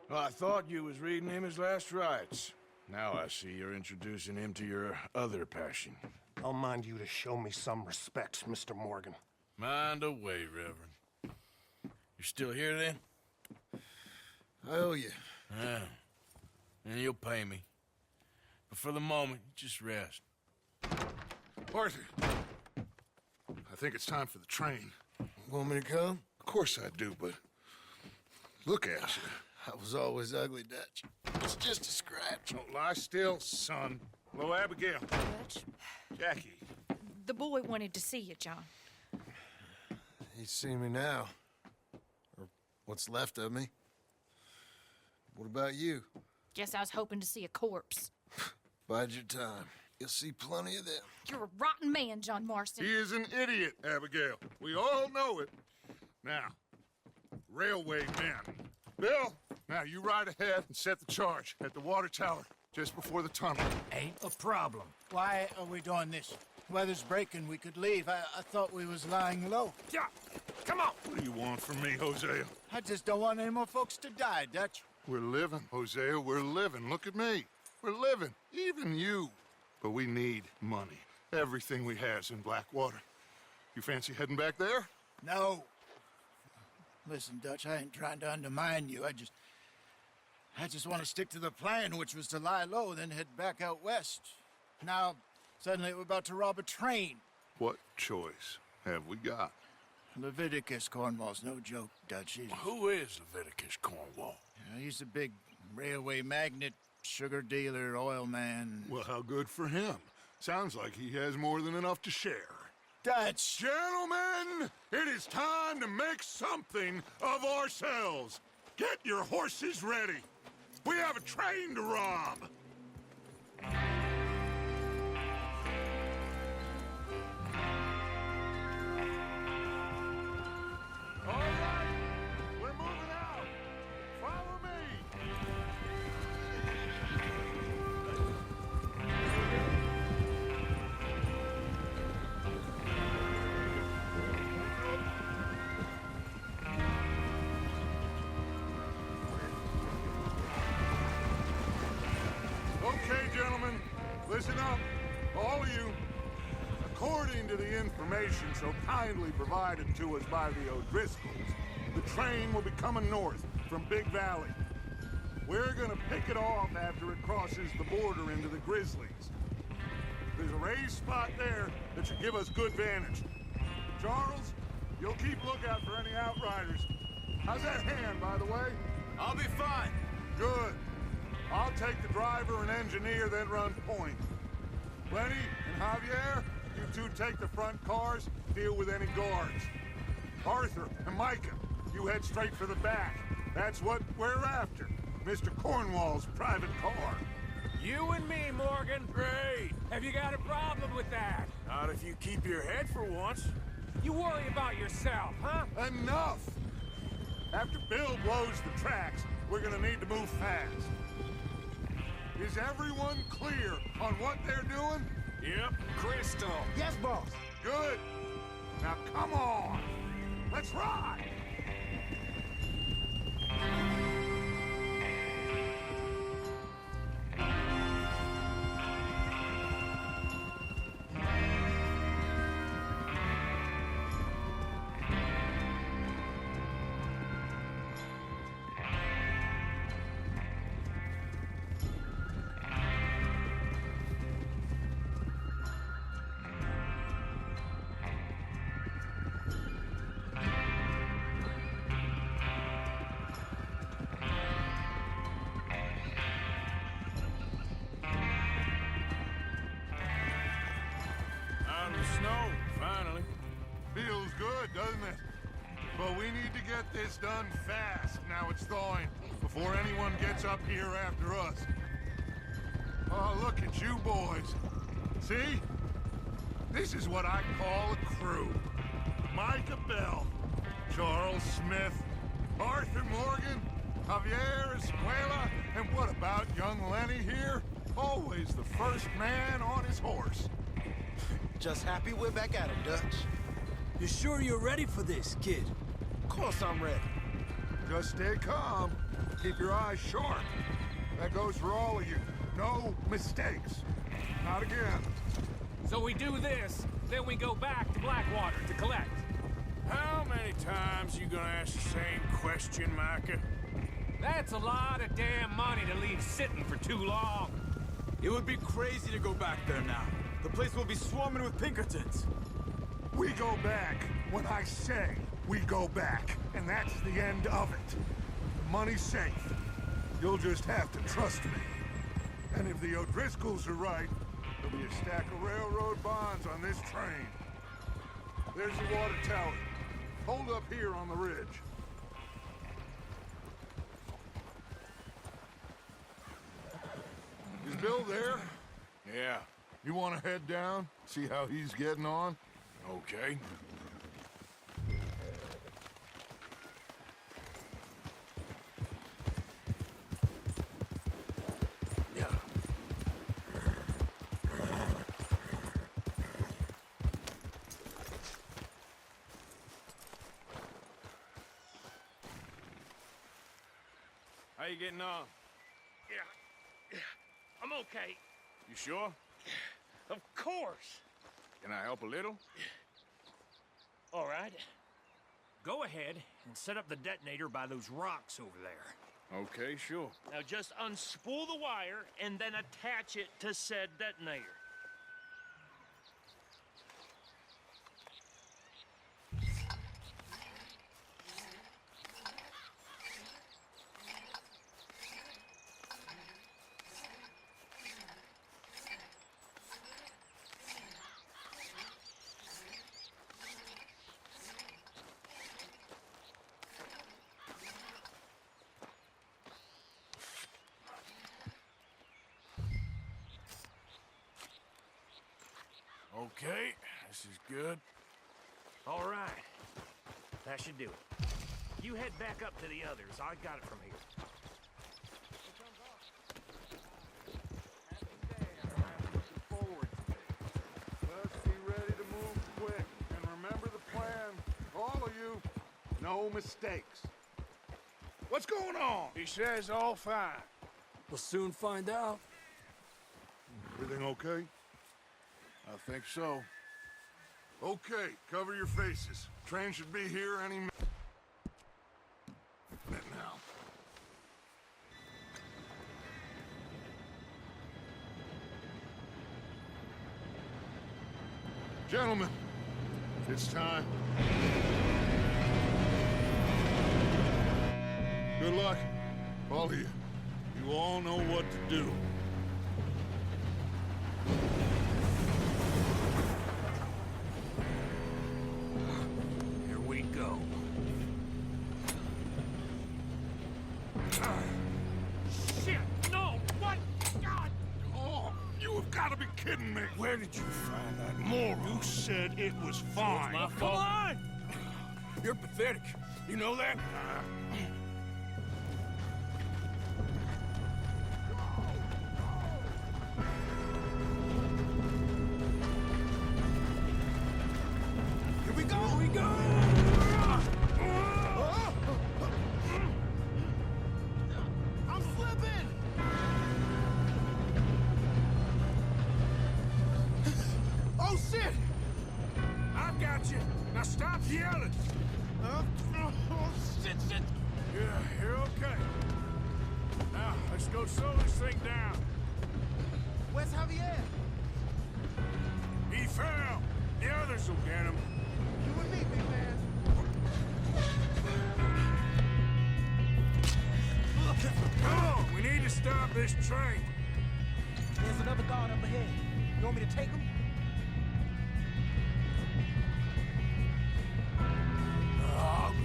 Well, I thought you was reading him his last rites. Now I see you're introducing him to your other passion. I'll mind you to show me some respect, Mr. Morgan. Mind away, Reverend. You're still here, then? I owe you. Yeah. And you'll pay me. But for the moment, just rest. Arthur, I think it's time for the train. Want me to come? Of course I do, but look at you. I was always ugly, Dutch. It's just a scratch. Don't lie still, son. Hello, Abigail. Dutch, Jackie. the boy wanted to see you, John. He's seen me now. Or what's left of me. What about you? Guess I was hoping to see a corpse. Bide your time. You'll see plenty of them. You're a rotten man, John Marston. He is an idiot, Abigail. We all know it. Now, railway men. Bill, now you ride ahead and set the charge at the water tower just before the tunnel. Ain't a problem. Why are we doing this? Weather's breaking, we could leave. I thought we was lying low. Yeah, come on. What do you want from me, Hosea? I just don't want any more folks to die, Dutch. We're living, Hosea, we're living. Look at me. We're living, even you. But we need money. Everything we has in Blackwater. You fancy heading back there? No. Listen, Dutch, I ain't trying to undermine you. I just want to stick to the plan, which was to lie low, then head back out west. Now, suddenly we're about to rob a train. What choice have we got? Leviticus Cornwall's no joke, Dutch. Who is Leviticus Cornwall? He's a big railway magnate, sugar dealer, oil man. Well, how good for him. Sounds like he has more than enough to share. Dutch! Gentlemen, it is time to make something of ourselves. Get your horses ready. We have a train to rob. All right, we're moving out. Follow me. Okay, gentlemen, listen up, all of you. According to the information so kindly provided to us by the O'Driscolls, the train will be coming north from Big Valley. We're gonna pick it off after it crosses the border into the Grizzlies. There's a raised spot there that should give us good vantage. Charles, you'll keep lookout for any outriders. How's that hand, by the way? I'll be fine. Good. I'll take the driver and engineer, then run point. Lenny and Javier, you two take the front cars, deal with any guards. Arthur and Micah, you head straight for the back. That's what we're after. Mr. Cornwall's private car. You and me, Morgan. Great. Have you got a problem with that? Not if you keep your head for once. You worry about yourself, huh? Enough! After Bill blows the tracks, we're gonna need to move fast. Is everyone clear on what they're doing? Yep. Crystal. Yes, boss. Good. Now come on. Let's ride. Feels good, doesn't it? But we need to get this done fast, now it's thawing, before anyone gets up here after us. Oh, look at you boys. See? This is what I call a crew. Micah Bell, Charles Smith, Arthur Morgan, Javier Escuela, and what about young Lenny here? Always the first man on his horse. Just happy we're back at him, Dutch. You sure you're ready for this, kid? Of course I'm ready. Just stay calm. Keep your eyes sharp. That goes for all of you. No mistakes. Not again. So we do this, then we go back to Blackwater to collect. How many times you gonna ask the same question, Micah? That's a lot of damn money to leave sitting for too long. It would be crazy to go back there now. The place will be swarming with Pinkertons. We go back when I say we go back, and that's the end of it. The money's safe. You'll just have to trust me. And if the O'Driscolls are right, there'll be a stack of railroad bonds on this train. There's the water tower. Hold up here on the ridge. Is Bill there? Yeah, You want to head down? See how he's getting on? okay. Yeah. How you getting on? Yeah, I'm okay. You sure? Of course. Can I help a little? All right. Go ahead and set up the detonator by those rocks over there. Okay, sure. Now just unspool the wire and then attach it to said detonator. Okay, this is good. All right. That should do it. You head back up to the others. I got it from here. Let's be ready to move quick. And remember the plan. All of you, no mistakes. What's going on? He says all fine. We'll soon find out. Everything okay? I think so. Okay, cover your faces. Train should be here any minute now. Gentlemen, it's time. Good luck, all of you. You all know what to do. Here we go. Shit! No! What? God! Oh, you have got to be kidding me. Where did you find that moron? You said it was fine. Come on! You're pathetic. You know that? Here we go! Here we go! I'm slipping! Oh, shit! I got you. Now stop yelling. Oh, shit! Yeah, you're okay. Now, let's go slow this thing down. Where's Javier? He fell. The others will get him. You and me, big man. Come on, we need to stop this train. There's another guard up ahead. You want me to take him? I'll go.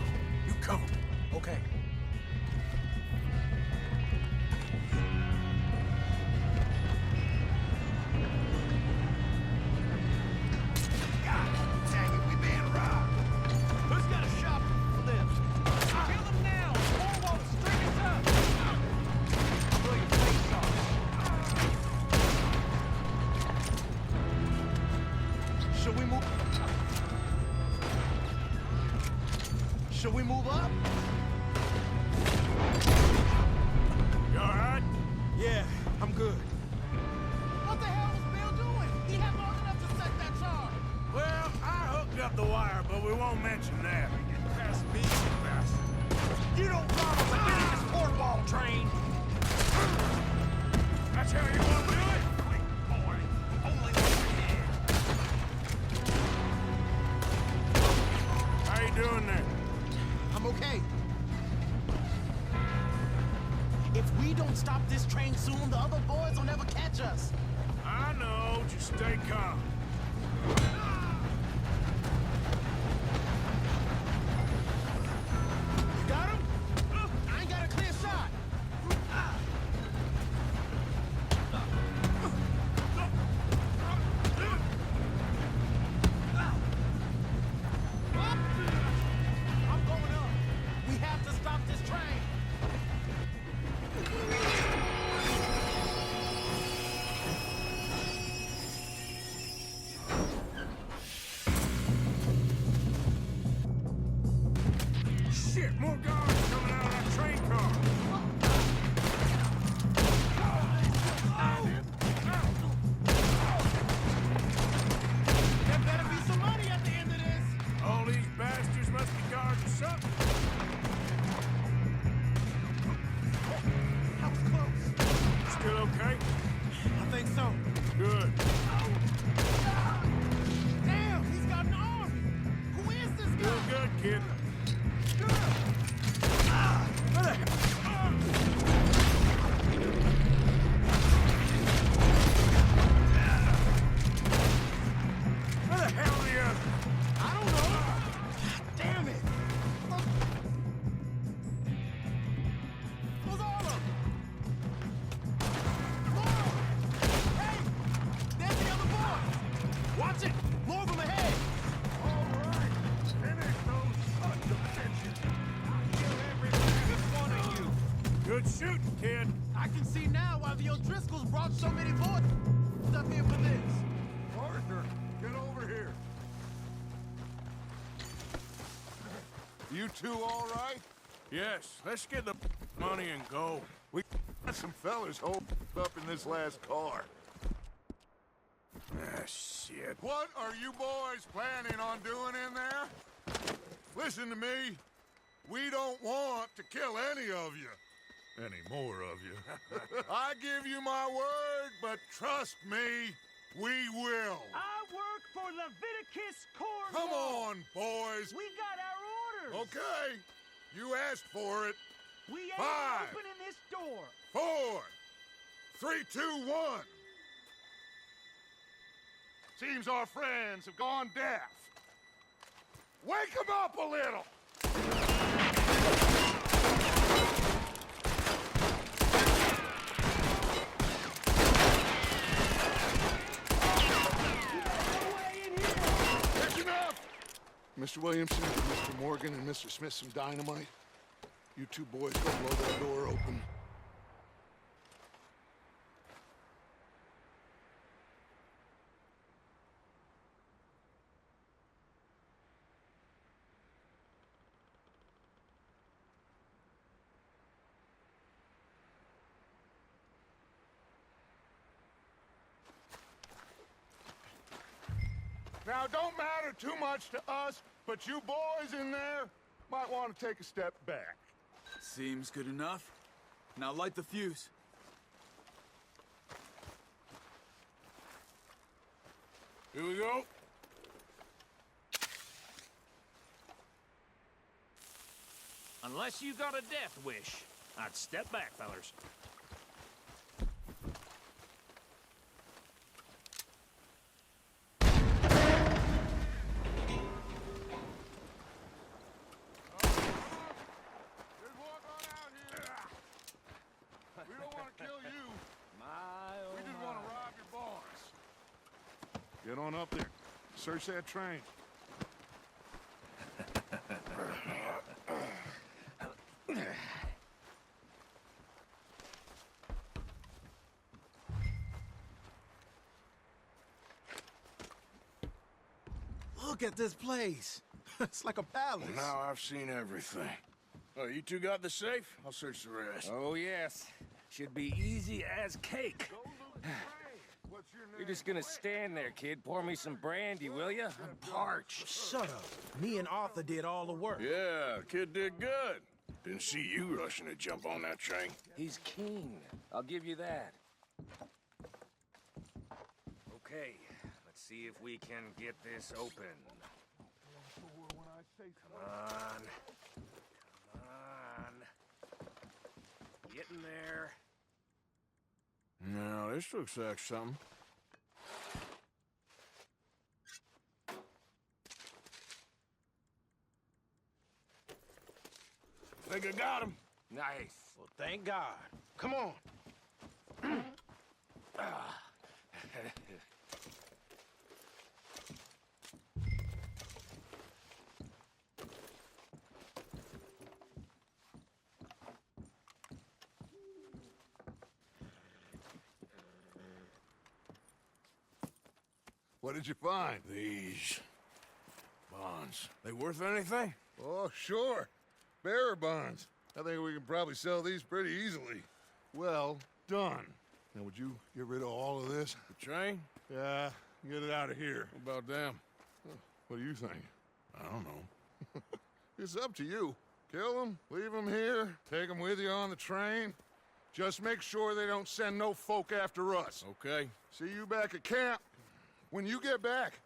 You cover me. Okay. Who's got a shovel for this? Kill them now! Or won't string us up! Blow your face off. Should we move? Should we move up? how you want to do it? Boy, only How you doing there? I'm okay. If we don't stop this train soon, the other boys will never catch us. I know, just stay calm. You got him? I ain't got a clear shot. I'm going up. We have to stop this train. Shit, more guards coming out of that train car. There better be some money at the end of this. All these bastards must be guards or something. That was close. Still okay? I think so. Good. Damn, he's got an army. Who is this guy? Doing good, kid. Where the hell are you? I don't know. Damn it. Where's all of them? More! Hey! There's the other boys! Watch it! More of them ahead! All right, finish those sons of bitches. Kill every last one of you! Good shooting, kid. I can see now why the O'Driscolls brought so many boys up here for this. Arthur, get over here. You two all right? Yes, let's get the money and go. We got some fellas holed up in this last car. Ah, shit. What are you boys planning on doing in there? Listen to me. We don't want to kill any of you. Any more of you. I give you my word, but trust me, we will. I work for Leviticus Corps. Come on, boys. We got our orders. Okay, you asked for it. We ain't 5, opening this door. 4, 3, 2, 1. Seems our friends have gone deaf. Wake them up a little. That's enough. Mr. Williamson, Mr. Morgan, and Mr. Smith some dynamite. You two boys go blow that door open. Now, don't matter too much to us, but you boys in there might want to take a step back. Seems good enough. Now light the fuse. Here we go. Unless you got a death wish, I'd step back, fellers. Just walk on out here. We don't want to kill you. We just want to rob your boss. Get on up there. Search that train. Look at this place. It's like a palace. Now I've seen everything. Oh, you two got the safe? I'll search the rest. Oh, yes. Should be easy as cake. What's your name? You're just gonna stand there, kid. Pour me some brandy, will ya? I'm parched. Shut up. Me and Arthur did all the work. Yeah, kid did good. Didn't see you rushing to jump on that train. He's keen. I'll give you that. Okay, let's see if we can get this open. Come on. Come on. Get in there. Now, this looks like something. Think I got him. Nice. Well, thank God. Come on. What did you find? These bonds. They worth anything? Oh, sure. Bearer bonds. I think we can probably sell these pretty easily. Well done. Now, would you get rid of all of this? The train? Yeah, get it out of here. What about them? What do you think? I don't know. It's up to you. Kill them, leave them here, take them with you on the train. Just make sure they don't send no folk after us. Okay. See you back at camp. When you get back,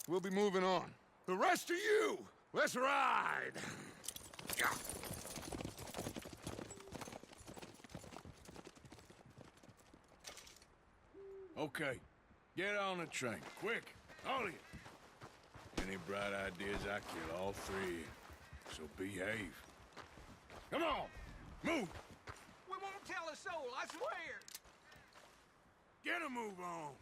we'll be moving on. The rest of you, let's ride! Okay. Get on the train. Quick. All of you. Any bright ideas, I kill all three. So behave. Come on. Move. We won't tell a soul, I swear. Get a move on.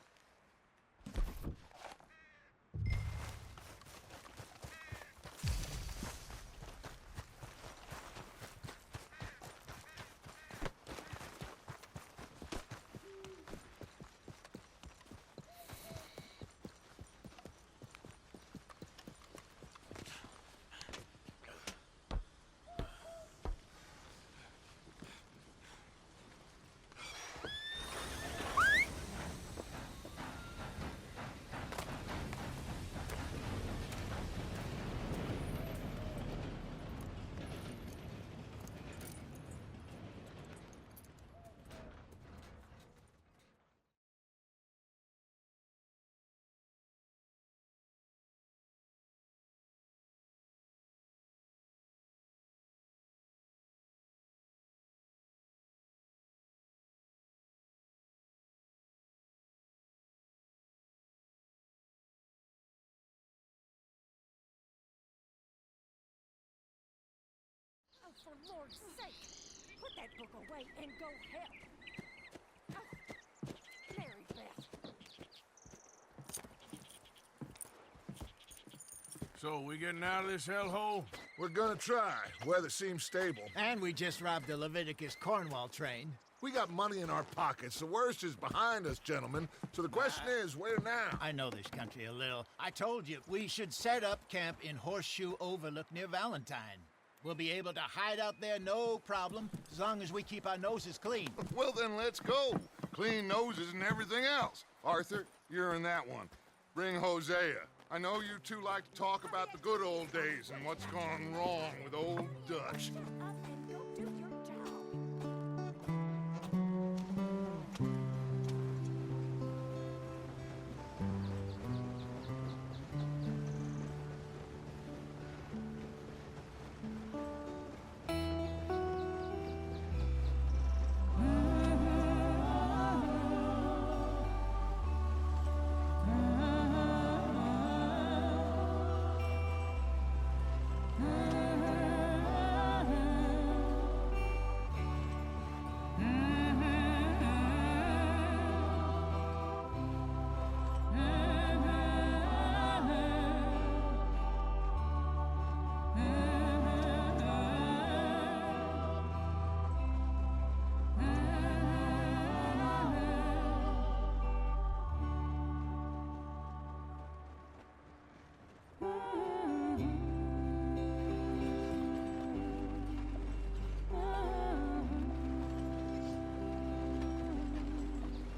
Oh, for Lord's sake, put that book away and go help. Oh, Mary Beth. So, we getting out of this hellhole? We're gonna try. Weather seems stable. And we just robbed the Leviticus Cornwall train. We got money in our pockets. The worst is behind us, gentlemen. So the question is, where now? I know this country a little. I told you, we should set up camp in Horseshoe Overlook near Valentine. We'll be able to hide out there, no problem, as long as we keep our noses clean. Well, then let's go. Clean noses and everything else. Arthur, you're in that one. Bring Hosea. I know you two like to talk about the good old days and what's gone wrong with old Dutch. Up and go do your job.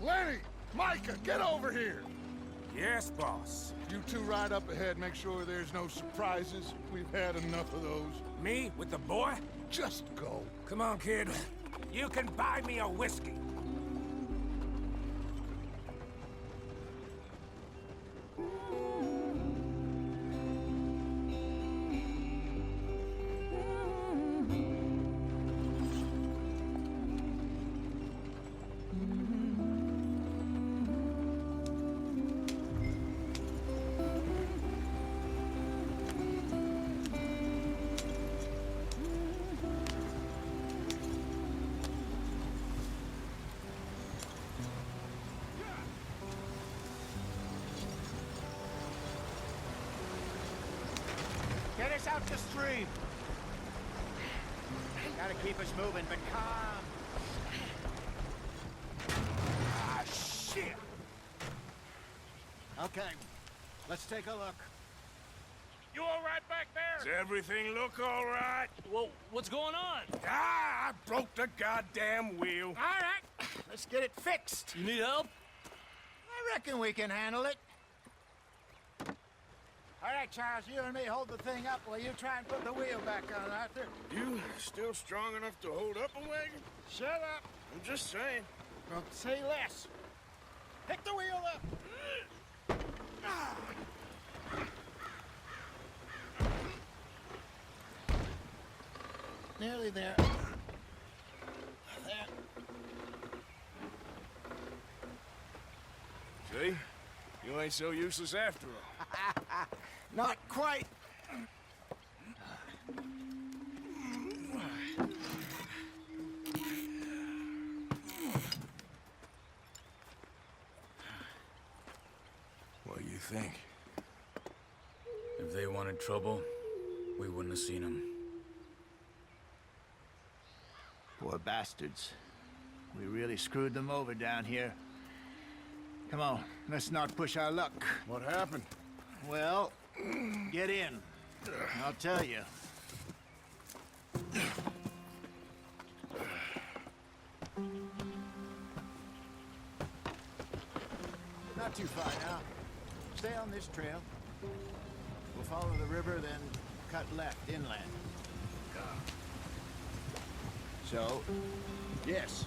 Lenny! Micah, get over here! Yes, boss. You two ride up ahead, make sure there's no surprises. We've had enough of those. Me with the boy? Just go. Come on, kid. You can buy me a whiskey. us out the stream. Gotta keep us moving, but calm. Ah, shit! Okay, let's take a look. You all right back there? Does everything look all right? Well, what's going on? Ah, I broke the goddamn wheel. All right, let's get it fixed. You need help? I reckon we can handle it. All right, Charles, you and me hold the thing up while you try and put the wheel back on, Arthur. You still strong enough to hold up a wagon? Shut up. I'm just saying. Well, say less. Pick the wheel up. Nearly there. There. See? You ain't so useless after all. Not quite. What do you think? If they wanted trouble, we wouldn't have seen them. Poor bastards. We really screwed them over down here. Come on, let's not push our luck. What happened? Well, get in. I'll tell you. Not too far now. Stay on this trail. We'll follow the river, then cut left inland. So, yes,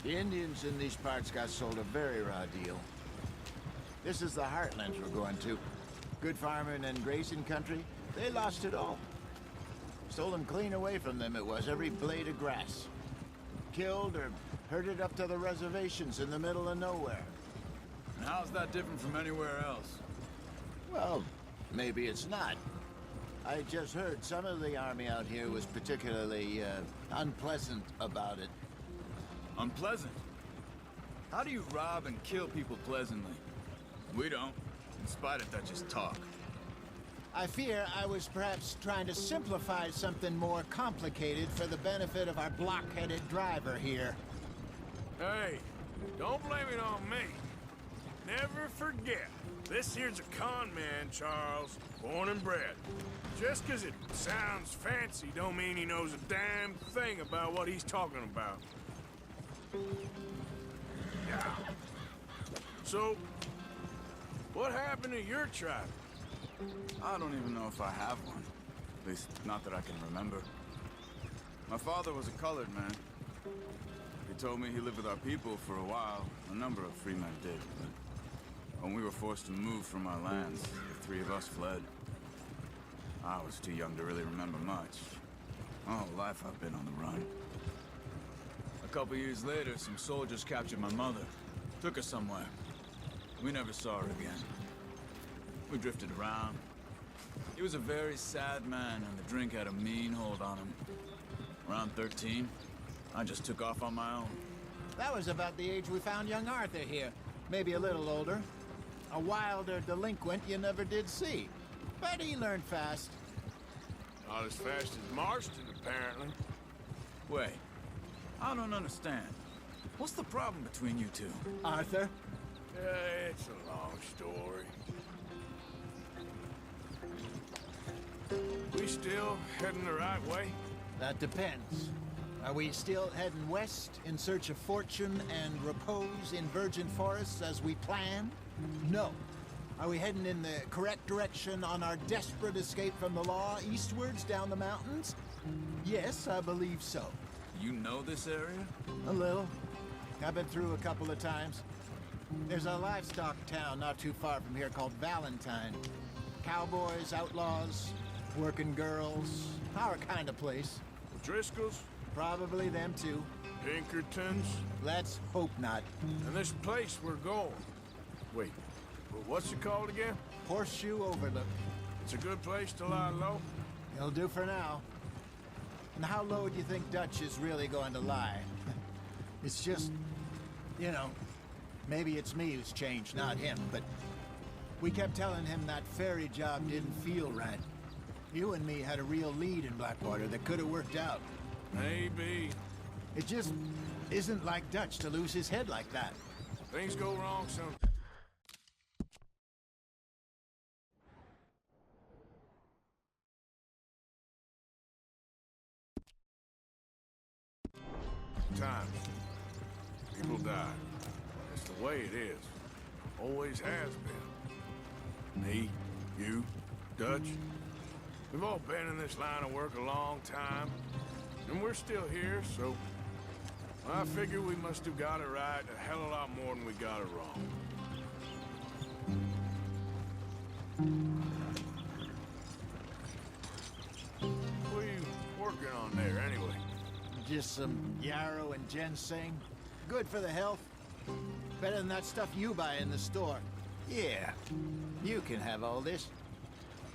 the Indians in these parts got sold a very raw deal. This is the heartlands we're going to. Good farming and grazing country, they lost it all. Stolen clean away from them it was, every blade of grass. Killed or herded up to the reservations in the middle of nowhere. And how's that different from anywhere else? Well, maybe it's not. I just heard some of the army out here was particularly, unpleasant about it. Unpleasant? How do you rob and kill people pleasantly? We don't, in spite of Dutch's talk. I fear I was perhaps trying to simplify something more complicated for the benefit of our block-headed driver here. Hey, don't blame it on me. Never forget, this here's a con man, Charles, born and bred. Just 'cause it sounds fancy don't mean he knows a damn thing about what he's talking about. Yeah. So, what happened to your tribe? I don't even know if I have one. At least, not that I can remember. My father was a colored man. He told me he lived with our people for a while. A number of free men did, but when we were forced to move from our lands, the three of us fled. I was too young to really remember much. My whole life I've been on the run. A couple years later, some soldiers captured my mother. Took her somewhere. We never saw her again. We drifted around. He was a very sad man, and the drink had a mean hold on him. Around 13, I just took off on my own. That was about the age we found young Arthur here. Maybe a little older. A wilder delinquent you never did see. But he learned fast. Not as fast as Marston, apparently. Wait, I don't understand. What's the problem between you two? Arthur? It's a long story. We still heading the right way? That depends. Are we still heading west in search of fortune and repose in virgin forests as we planned? No. Are we heading in the correct direction on our desperate escape from the law eastwards down the mountains? Yes, I believe so. You know this area? A little. I've been through a couple of times. There's a livestock town not too far from here called Valentine. Cowboys, outlaws, working girls, our kind of place. Driscolls? Probably them too. Pinkertons? Let's hope not. And this place we're going. Wait, what's it called again? Horseshoe Overlook. It's a good place to lie low? It'll do for now. And how low do you think Dutch is really going to lie? It's just, you know, maybe it's me who's changed, not him, but we kept telling him that ferry job didn't feel right. You and me had a real lead in Blackwater that could have worked out. Maybe. It just isn't like Dutch to lose his head like that. Things go wrong sometimes. People die. It's the way it is. Always has been. Me, you, Dutch. We've all been in this line of work a long time. And we're still here, so I figure we must have got it right a hell of a lot more than we got it wrong. What are you working on there, anyway? Just some yarrow and ginseng. Good for the health. Better than that stuff you buy in the store. Yeah, you can have all this.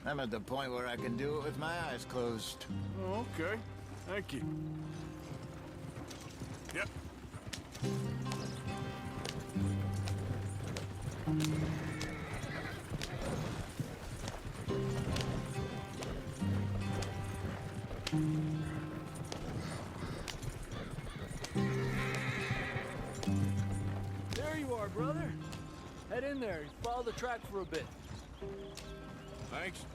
I'm at the point where I can do it with my eyes closed. Oh, okay. Thank you. Yep. There you are, brother. Head in there. Follow the track for a bit. Thanks.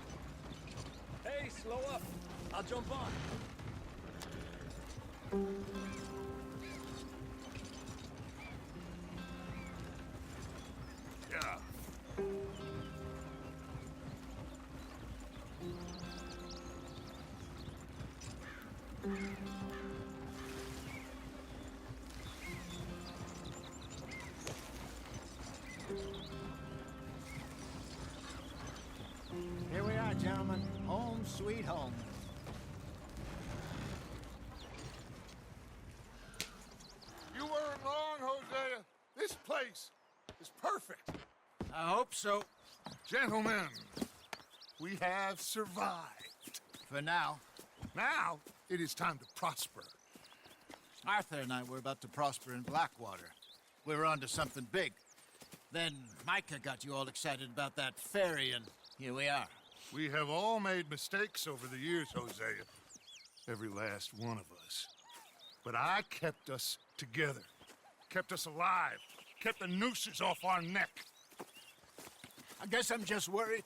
Hey, slow up. I'll jump on. Yeah. Here we are, gentlemen. Home sweet home. You weren't wrong, Hosea. This place is perfect. I hope so. Gentlemen, we have survived. For now. Now, it is time to prosper. Arthur and I were about to prosper in Blackwater. We were onto something big. Then Micah got you all excited about that ferry, and here we are. We have all made mistakes over the years, Hosea. Every last one of us. But I kept us together. Kept us alive. Kept the nooses off our neck. I guess I'm just worried.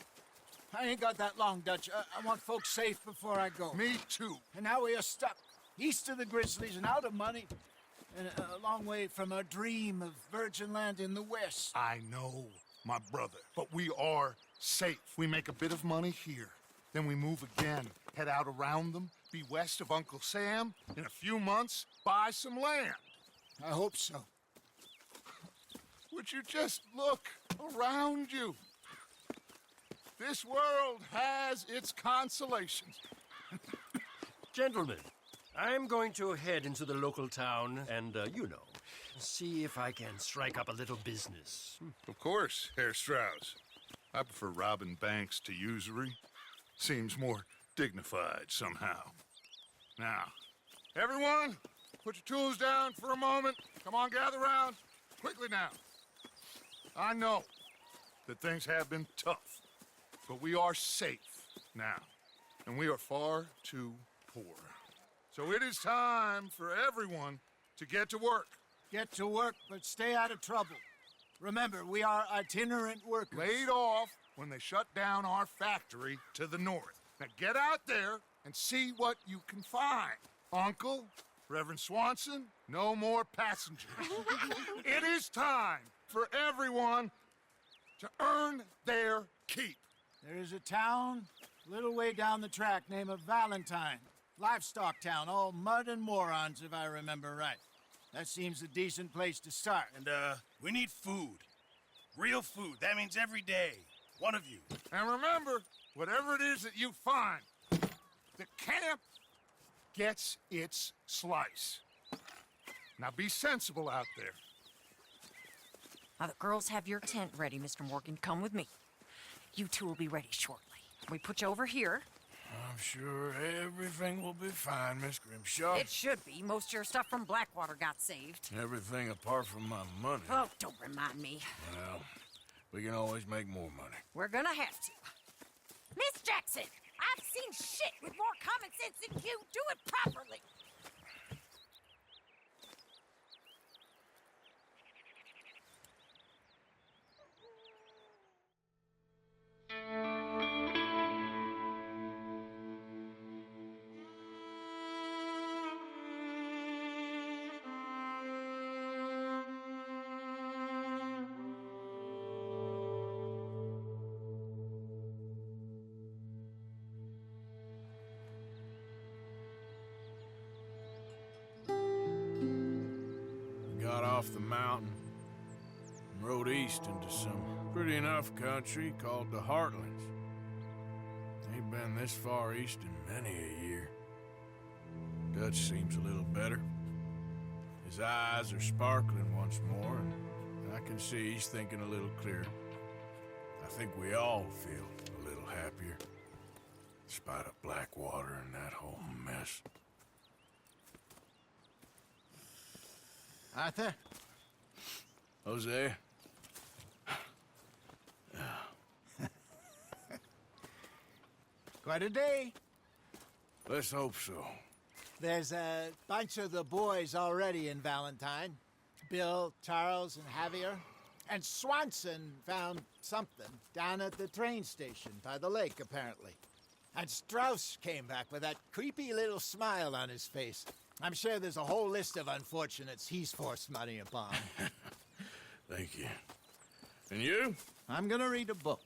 I ain't got that long, Dutch. I want folks safe before I go. Me too. And now we are stuck. East of the Grizzlies and out of money. And a long way from our dream of virgin land in the west. I know, my brother. But we are safe. We make a bit of money here. Then we move again. Head out around them. Be west of Uncle Sam. In a few months, buy some land. I hope so. Would you just look around you? This world has its consolations. Gentlemen, I'm going to head into the local town and, see if I can strike up a little business. Of course, Herr Strauss. I prefer robbing banks to usury. Seems more dignified somehow. Now, everyone, put your tools down for a moment. Come on, gather round. Quickly now. I know that things have been tough, but we are safe now, and we are far too poor. So it is time for everyone to get to work. Get to work, but stay out of trouble. Remember, we are itinerant workers. Laid off when they shut down our factory to the north. Now get out there and see what you can find. Uncle, Reverend Swanson, no more passengers. It is time for everyone to earn their keep. There is a town a little way down the track named Valentine. Livestock town, all mud and morons, if I remember right. That seems a decent place to start. And, we need food. Real food. That means every day. One of you. And remember, whatever it is that you find, the camp gets its slice. Now be sensible out there. Now, the girls have your tent ready, Mr. Morgan. Come with me. You two will be ready shortly. We put you over here. I'm sure everything will be fine, Miss Grimshaw. It should be. Most of your stuff from Blackwater got saved. Everything apart from my money. Oh, don't remind me. Well, we can always make more money. We're gonna have to. Miss Jackson, I've seen shit with more common sense than you. Do it properly. Got off the mountain and rode east into some pretty enough country called the Heartlands. Ain't been this far east in many a year. Dutch seems a little better. His eyes are sparkling once more, and I can see he's thinking a little clearer. I think we all feel a little happier, despite of Blackwater and that whole mess. Arthur? Jose? Quite a day. Let's hope so. There's a bunch of the boys already in Valentine. Bill, Charles, and Javier. And Swanson found something down at the train station by the lake, apparently. And Strauss came back with that creepy little smile on his face. I'm sure there's a whole list of unfortunates he's forced money upon. Thank you. And you? I'm gonna read a book.